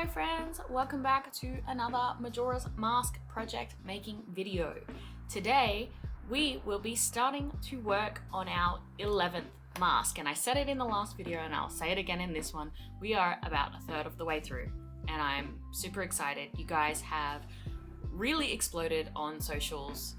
Hi friends, welcome back to another Majora's Mask project making video. Today we will be starting to work on our 11th mask, and I said it in the last video and I'll say it again in this one. We are about a third of the way through and I'm super excited. You guys have really exploded on socials,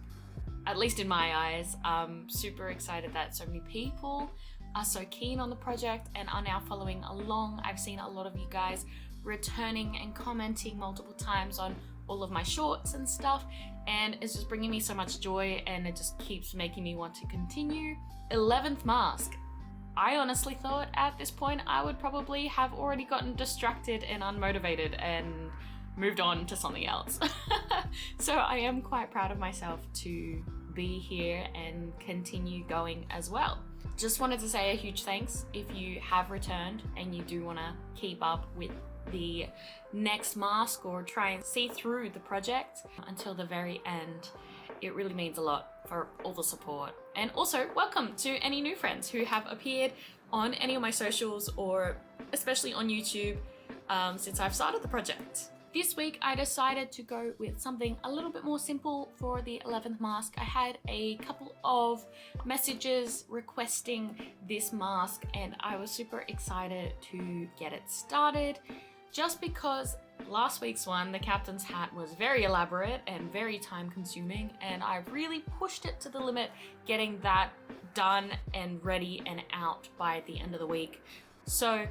at least in my eyes. I'm super excited that so many people are so keen on the project and are now following along. I've seen a lot of you guys returning and commenting multiple times on all of my shorts and stuff, and it's just bringing me so much joy and it just keeps making me want to continue. 11th mask. I honestly thought at this point I would probably have already gotten distracted and unmotivated and moved on to something else. So I am quite proud of myself to be here and continue going as well. Just wanted to say a huge thanks if you have returned and you do want to keep up with the next mask or try and see through the project until the very end. It really means a lot for all the support. And also welcome to any new friends who have appeared on any of my socials or especially on YouTube since I've started the project. This week I decided to go with something a little bit more simple for the 11th mask. I had a couple of messages requesting this mask and I was super excited to get it started, just because last week's one, the captain's hat, was very elaborate and very time consuming, and I really pushed it to the limit getting that done and ready and out by the end of the week. So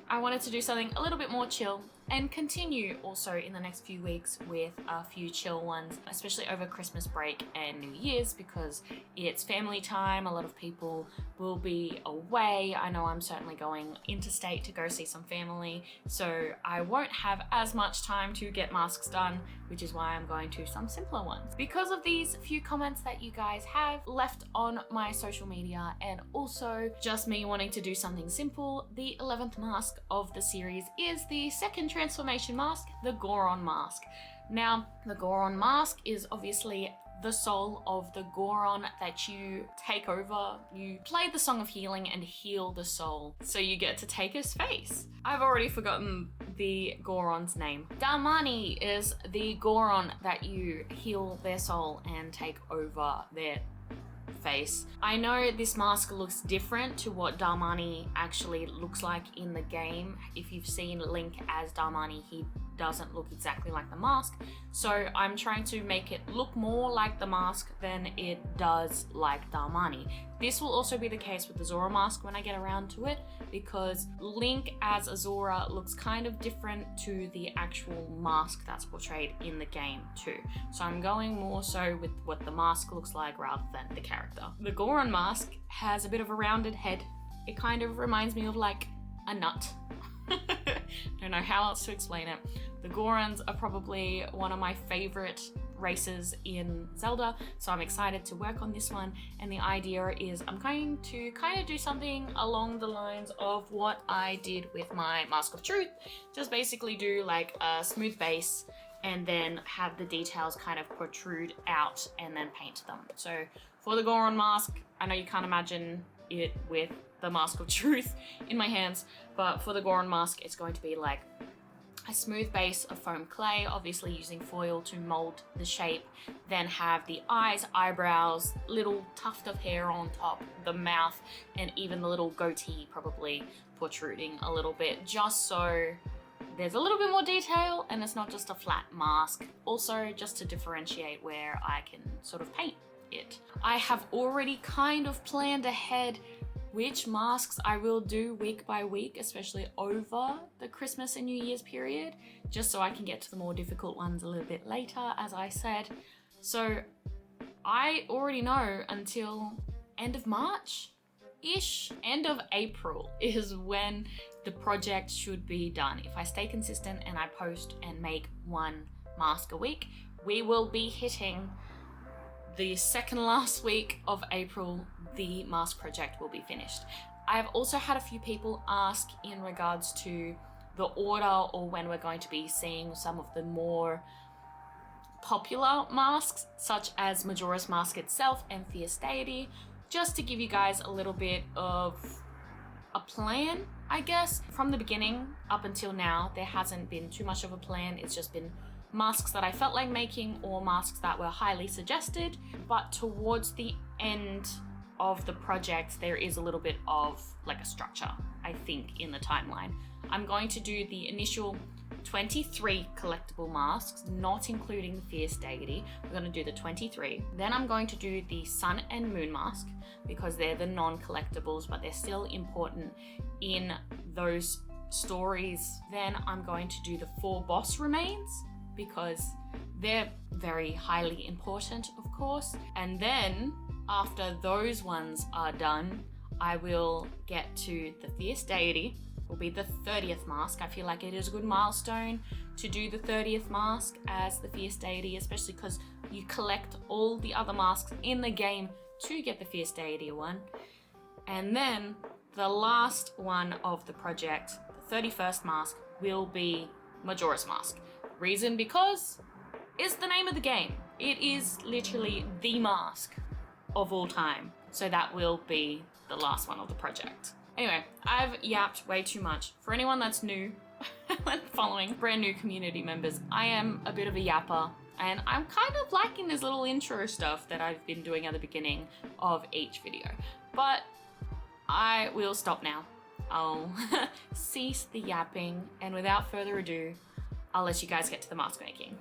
I wanted to do something a little bit more chill and continue also in the next few weeks with a few chill ones, especially over Christmas break and New Year's, because it's family time. A lot of people will be away. I know I'm certainly going interstate to go see some family, so I won't have as much time to get masks done, which is why I'm going to some simpler ones. Because of these few comments that you guys have left on my social media, and also just me wanting to do something simple, the 11th mask of the series is the second transformation mask, the Goron Mask. Now, the Goron Mask is obviously the soul of the Goron that you take over. You play the Song of Healing and heal the soul, so you get to take his face. I've already forgotten the Goron's name. Darmani is the Goron that you heal their soul and take over their face. I know this mask looks different to what Darmani actually looks like in the game. If you've seen Link as Darmani, he doesn't look exactly like the mask. So I'm trying to make it look more like the mask than it does like Darmani. This will also be the case with the Zora mask when I get around to it, because Link as a Zora looks kind of different to the actual mask that's portrayed in the game too. So I'm going more so with what the mask looks like rather than the character. The Goron mask has a bit of a rounded head. It kind of reminds me of like a nut. Don't know how else to explain it. The Gorons are probably one of my favorite races in Zelda, so I'm excited to work on this one. And the idea is I'm going to kind of do something along the lines of what I did with my Mask of Truth. Just basically do like a smooth base and then have the details kind of protrude out and then paint them. So for the Goron mask, I know you can't imagine it with the Mask of Truth in my hands, but for the Goron mask, it's going to be like a smooth base of foam clay, obviously using foil to mold the shape, then have the eyes, eyebrows, little tuft of hair on top, the mouth, and even the little goatee probably protruding a little bit, just so there's a little bit more detail and it's not just a flat mask. Also, just to differentiate where I can sort of paint it. I have already kind of planned ahead which masks I will do week by week, especially over the Christmas and New Year's period, just so I can get to the more difficult ones a little bit later, as I said. So I already know until end of March-ish, end of April is when the project should be done. If I stay consistent and I post and make one mask a week, we will be hitting the second last week of April. The mask project will be finished. I've also had a few people ask in regards to the order or when we're going to be seeing some of the more popular masks, such as Majora's Mask itself and Fierce Deity, just to give you guys a little bit of a plan, I guess. From the beginning up until now, there hasn't been too much of a plan. It's just been masks that I felt like making or masks that were highly suggested. But towards the end of the project, there is a little bit of like a structure, I think, in the timeline. I'm going to do the initial 23 collectible masks, not including the Fierce Deity. We're going to do the 23. Then I'm going to do the Sun and Moon mask because they're the non-collectibles, but they're still important in those stories. Then I'm going to do the 4 boss remains because they're very highly important, of course. And then after those ones are done, I will get to the Fierce Deity. Will be the 30th mask. I feel like it is a good milestone to do the 30th mask as the Fierce Deity, especially because you collect all the other masks in the game to get the Fierce Deity one. And then the last one of the project, the 31st mask, will be Majora's Mask. Reason because it's the name of the game. It is literally the mask of all time. So that will be the last one of the project. Anyway, I've yapped way too much. For anyone that's new and following brand new community members, I am a bit of a yapper and I'm kind of liking this little intro stuff that I've been doing at the beginning of each video. But I will stop now. I'll cease the yapping, and without further ado, I'll let you guys get to the mask making.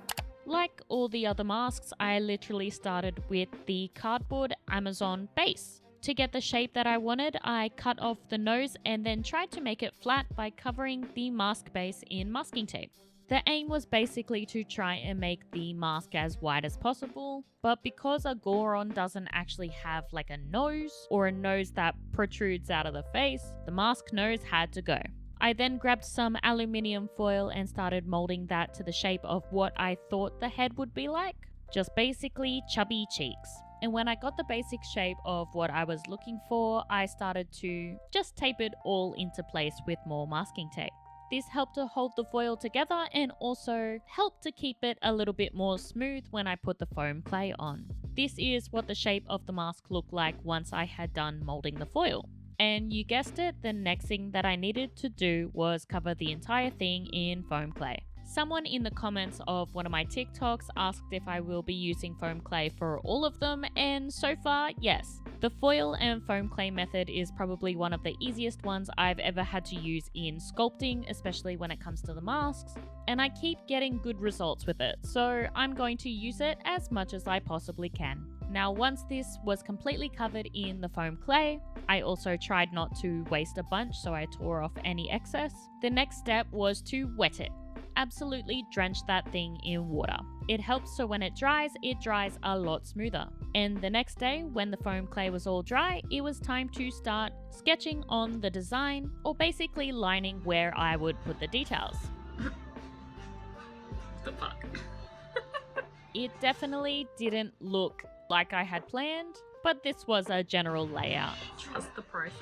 Like all the other masks, I literally started with the cardboard Amazon base. To get the shape that I wanted, I cut off the nose and then tried to make it flat by covering the mask base in masking tape. The aim was basically to try and make the mask as wide as possible, but because a Goron doesn't actually have like a nose or a nose that protrudes out of the face, the mask nose had to go. I then grabbed some aluminium foil and started molding that to the shape of what I thought the head would be like, just basically chubby cheeks. And when I got the basic shape of what I was looking for, I started to just tape it all into place with more masking tape. This helped to hold the foil together and also helped to keep it a little bit more smooth when I put the foam clay on. This is what the shape of the mask looked like once I had done molding the foil. And you guessed it, the next thing that I needed to do was cover the entire thing in foam clay. Someone in the comments of one of my TikToks asked if I will be using foam clay for all of them, and so far, yes. The foil and foam clay method is probably one of the easiest ones I've ever had to use in sculpting, especially when it comes to the masks, and I keep getting good results with it, so I'm going to use it as much as I possibly can. Now, once this was completely covered in the foam clay, I also tried not to waste a bunch, so I tore off any excess. The next step was to wet it. Absolutely drench that thing in water. It helps so when it dries a lot smoother. And the next day, when the foam clay was all dry, it was time to start sketching on the design, or basically lining where I would put the details. The fuck? It definitely didn't look like I had planned, but this was a general layout. Trust the process.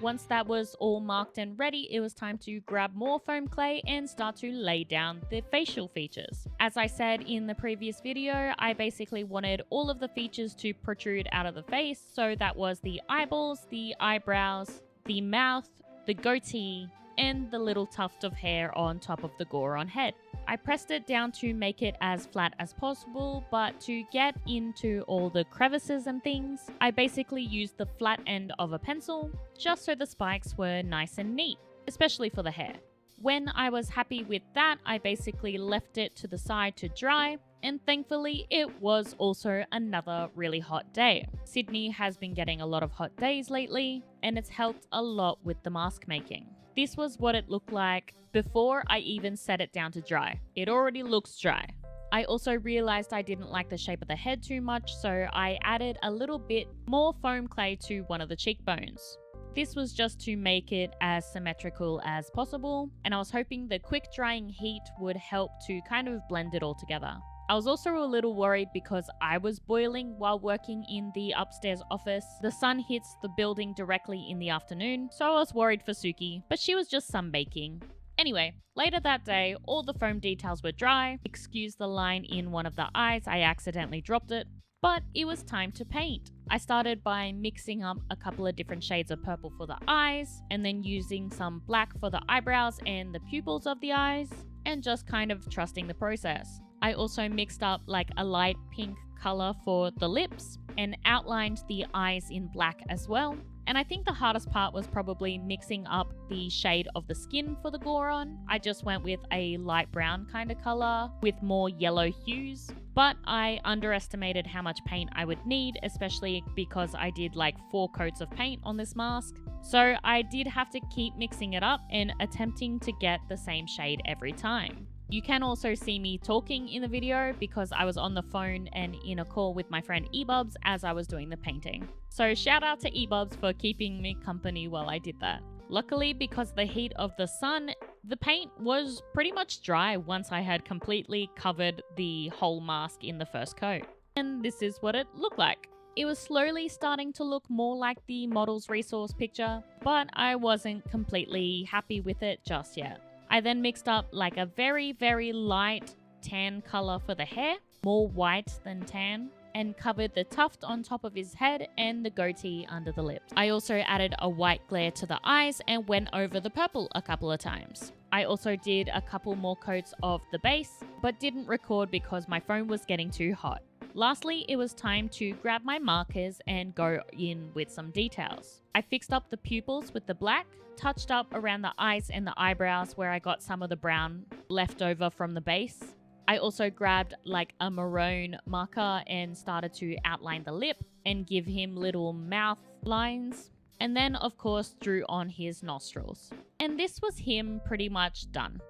Once that was all marked and ready, it was time to grab more foam clay and start to lay down the facial features. As I said in the previous video, I basically wanted all of the features to protrude out of the face, so that was the eyeballs, the eyebrows, the mouth, the goatee, and the little tuft of hair on top of the Goron head. I pressed it down to make it as flat as possible, but to get into all the crevices and things, I basically used the flat end of a pencil, just so the spikes were nice and neat, especially for the hair. When I was happy with that, I basically left it to the side to dry, and thankfully it was also another really hot day. Sydney has been getting a lot of hot days lately, and it's helped a lot with the mask making. This was what it looked like before I even set it down to dry. It already looks dry. I also realized I didn't like the shape of the head too much, so I added a little bit more foam clay to one of the cheekbones. This was just to make it as symmetrical as possible, and I was hoping the quick drying heat would help to kind of blend it all together. I was also a little worried because I was boiling while working in the upstairs office. The sun hits the building directly in the afternoon, so I was worried for Suki, but she was just sunbaking. Anyway, later that day, all the foam details were dry. Excuse the line in one of the eyes, I accidentally dropped it. but it was time to paint. I started by mixing up a couple of different shades of purple for the eyes, and then using some black for the eyebrows and the pupils of the eyes, and just kind of trusting the process. I also mixed up like a light pink color for the lips and outlined the eyes in black as well. And I think the hardest part was probably mixing up the shade of the skin for the Goron. I just went with a light brown kind of color with more yellow hues, but I underestimated how much paint I would need, especially because I did like 4 coats of paint on this mask. So I did have to keep mixing it up and attempting to get the same shade every time. You can also see me talking in the video because I was on the phone and in a call with my friend Ebubs as I was doing the painting. So shout out to Ebubs for keeping me company while I did that. Luckily, because of the heat of the sun, the paint was pretty much dry once I had completely covered the whole mask in the first coat. And this is what it looked like. It was slowly starting to look more like the model's resource picture, but I wasn't completely happy with it just yet. I then mixed up like a very, very light tan color for the hair, more white than tan, and covered the tuft on top of his head and the goatee under the lips. I also added a white glare to the eyes and went over the purple a couple of times. I also did a couple more coats of the base, but didn't record because my phone was getting too hot. Lastly, it was time to grab my markers and go in with some details. I fixed up the pupils with the black, touched up around the eyes and the eyebrows where I got some of the brown left over from the base. I also grabbed like a maroon marker and started to outline the lip and give him little mouth lines. And then of course drew on his nostrils. And this was him pretty much done.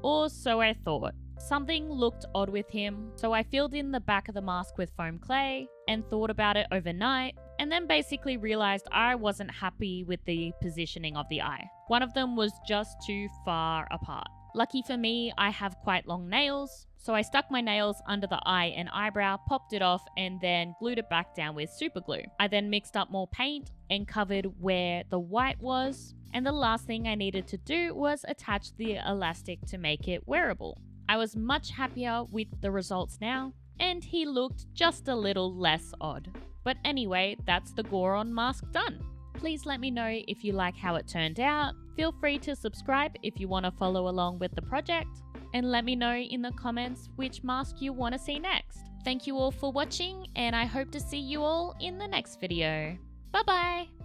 Or so I thought. Something looked odd with him, so I filled in the back of the mask with foam clay and thought about it overnight, and then basically realized I wasn't happy with the positioning of the eye. One of them was just too far apart. Lucky for me, I have quite long nails, so I stuck my nails under the eye and eyebrow, popped it off, and then glued it back down with super glue. I then mixed up more paint and covered where the white was, and the last thing I needed to do was attach the elastic to make it wearable. I was much happier with the results now, and he looked just a little less odd. But anyway, that's the Goron mask done. Please let me know if you like how it turned out. Feel free to subscribe if you want to follow along with the project, and let me know in the comments which mask you want to see next. Thank you all for watching, and I hope to see you all in the next video. Bye bye!